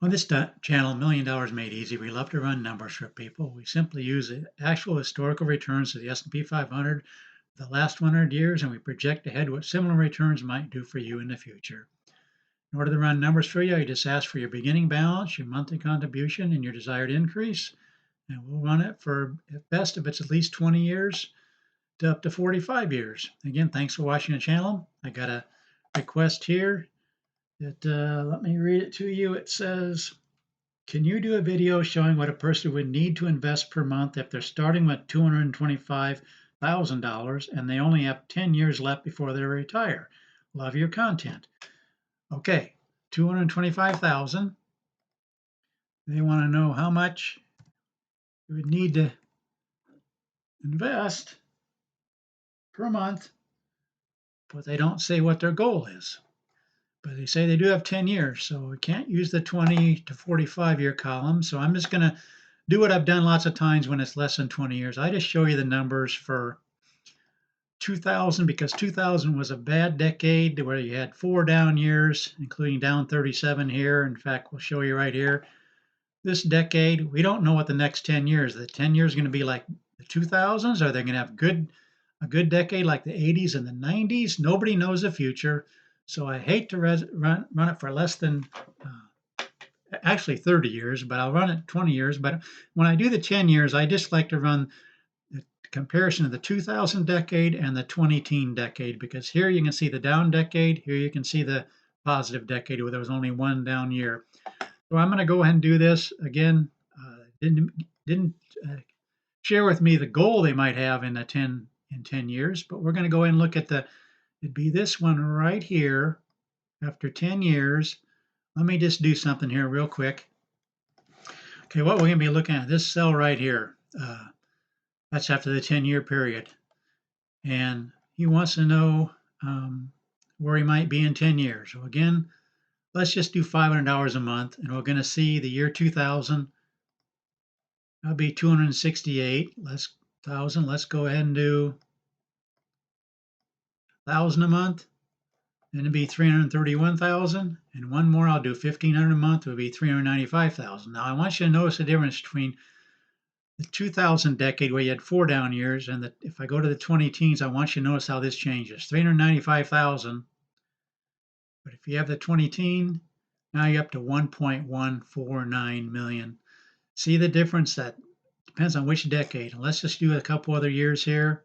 On this channel, Million Dollars Made Easy, we love to run numbers for people. We simply use the actual historical returns of the S&P 500 the last 100 years, and we project ahead what similar returns might do for you in the future. In order to run numbers for you, I just ask for your beginning balance, your monthly contribution, and your desired increase. And we'll run it for, at best, if it's at least 20 years to up to 45 years. Again, thanks for watching the channel. I got a request here that, let me read it to you. It says, can you do a video showing what a person would need to invest per month if they're starting with $225,000 and they only have 10 years left before they retire? Love your content. Okay, 225,000. They want to know how much you would need to invest per month, but they don't say what their goal is. But they say they do have 10 years, so we can't use the 20 to 45 year column. So I'm just going to do what I've done lots of times when it's less than 20 years. I just show you the numbers for 2000 because 2000 was a bad decade where you had 4 down years, including down 37 here. In fact, we'll show you right here. This decade, we don't know what the next 10 years. The 10 years going to be like the 2000s? Are they going to have a good decade like the 80s and the 90s? Nobody knows the future. So I hate to run it for less than actually 30 years, but I'll run it 20 years. But when I do the 10 years, I just like to run the comparison of the 2000 decade and the 2010 decade, because here you can see the down decade, here you can see the positive decade where there was only one down year. So I'm going to go ahead and do this again. Didn't share with me the goal they might have in 10 years, but we're going to go ahead and look at it'd be this one right here after 10 years. Let me just do something here real quick. Okay, what we're going to be looking at, this cell right here, that's after the 10-year period. And he wants to know where he might be in 10 years. So again, let's just do $500 a month, and we're going to see the year 2000. That'll be 268 less 1,000. Let's go ahead and do 1,000 a month. Then it'd be 331,000, and one more. I'll do 1,500 a month. It would be 395,000. Now I want you to notice the difference between the 2000 decade where you had 4 down years, and if I go to the 2010s, I want you to notice how this changes. 395,000, but if you have the 2010, now you're up to 1.149 million. See the difference? That depends on which decade. And let's just do a couple other years here.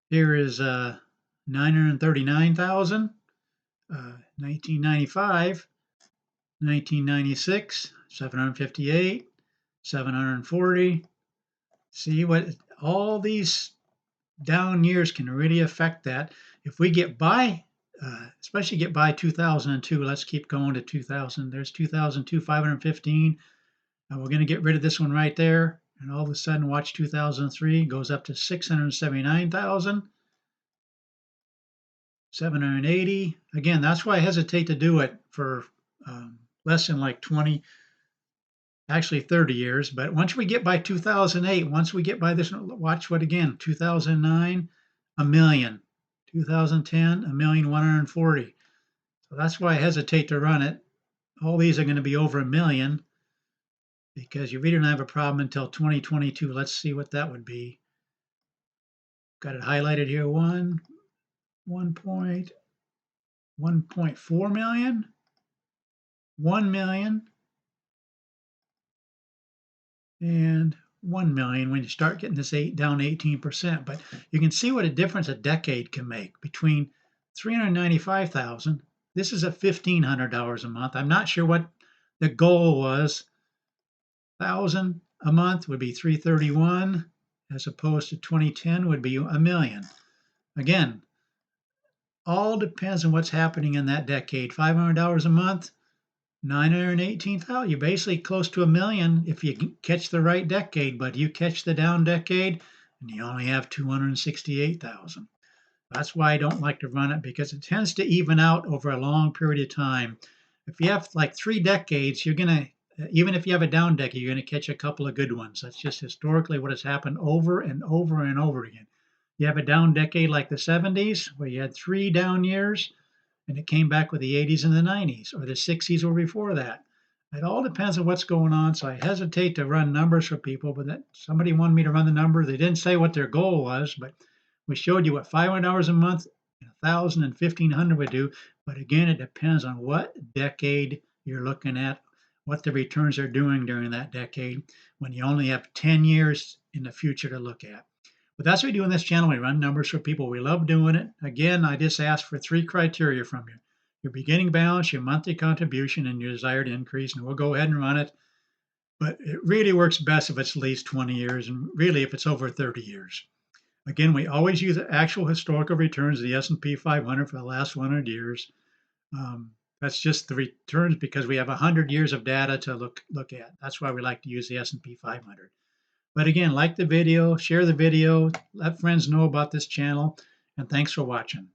Here is 939,000, 1995, 1996, 758, 740. See what all these down years can really affect that. If we get by, especially get by 2002, let's keep going to 2000. There's 2002, 515. And we're going to get rid of this one right there. And all of a sudden, watch 2003 goes up to 679,000. 780. Again, that's why I hesitate to do it for less than like 20, actually 30 years. But once we get by 2008, once we get by this, watch what again, 2009, a million. 2010, 1,140,000. So that's why I hesitate to run it. All these are going to be over a million because you really don't have a problem until 2022. Let's see what that would be. Got it highlighted here. 1.4 million, 1 million, and 1 million when you start getting this down 18%. But you can see what a difference a decade can make between 395,000. This is at $1,500 a month. I'm not sure what the goal was. 1,000 a month would be 331, as opposed to 2010 would be a million. Again, all depends on what's happening in that decade. $500 a month, 918,000. You're basically close to a million if you catch the right decade, but you catch the down decade and you only have 268,000. That's why I don't like to run it, because it tends to even out over a long period of time. If you have like 3 decades, you're going to, even if you have a down decade, you're going to catch a couple of good ones. That's just historically what has happened over and over and over again. You have a down decade like the 70s, where you had 3 down years, and it came back with the 80s and the 90s, or the 60s or before that. It all depends on what's going on. So I hesitate to run numbers for people, but that somebody wanted me to run the number. They didn't say what their goal was, but we showed you what $500 a month, 1,000 and 1,500 would do. But again, it depends on what decade you're looking at, what the returns are doing during that decade when you only have 10 years in the future to look at. But that's what we do on this channel. We run numbers for people. We love doing it. Again, I just ask for 3 criteria from you: your beginning balance, your monthly contribution, and your desired increase. And we'll go ahead and run it. But it really works best if it's at least 20 years, and really if it's over 30 years. Again, we always use the actual historical returns of the S&P 500 for the last 100 years. That's just the returns because we have 100 years of data to look at. That's why we like to use the S&P 500. But again, like the video, share the video, let friends know about this channel, and thanks for watching.